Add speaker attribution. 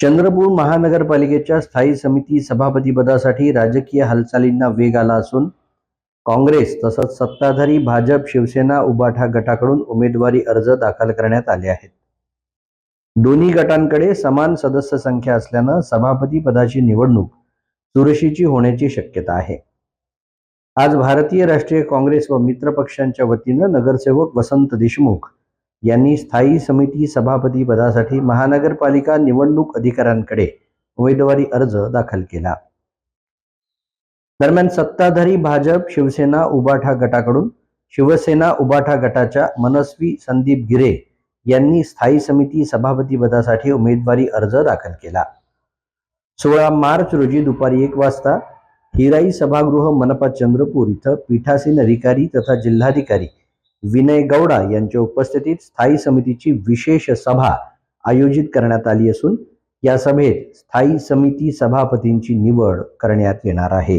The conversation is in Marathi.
Speaker 1: चंद्रपूर महानगरपालिकेच्या स्थायी समिती सभापतीपदासाठी राजकीय हालचालींना वेग आला असून काँग्रेस तसंच सत्ताधारी भाजप शिवसेना उबाठा गटाकडून उमेदवारी अर्ज दाखल करण्यात आले आहेत। दोन्ही गटांकडे समान सदस्य संख्या असल्यानं सभापती पदाची निवडणूक चुरशीची होण्याची शक्यता आहे। आज भारतीय राष्ट्रीय काँग्रेस व मित्र पक्षांच्या वतीनं नगरसेवक वसंत देशमुख यांनी स्थायी समिती सभापती पदासाठी महानगरपालिका निवडणूक अधिकाऱ्यांकडे उमेदवारी अर्ज दाखल केला। दरम्यान सत्ताधारी भाजप शिवसेना उबाठा गटाकडून शिवसेना उबाठा गटाच्या मनस्वी संदीप गिरे यांनी स्थायी समिती सभापती पदासाठी उमेदवारी अर्ज दाखल केला। 16 मार्च रोजी दुपारी 1 वाजता हिराई सभागृह मनपा चंद्रपूर इथं पीठासीन अधिकारी तथा जिल्हाधिकारी विनय गौडा यांच्या उपस्थितीत स्थायी समितीची विशेष सभा आयोजित करण्यात आली असून या सभेत स्थायी समिती सभापतींची निवड करण्यात येणार आहे।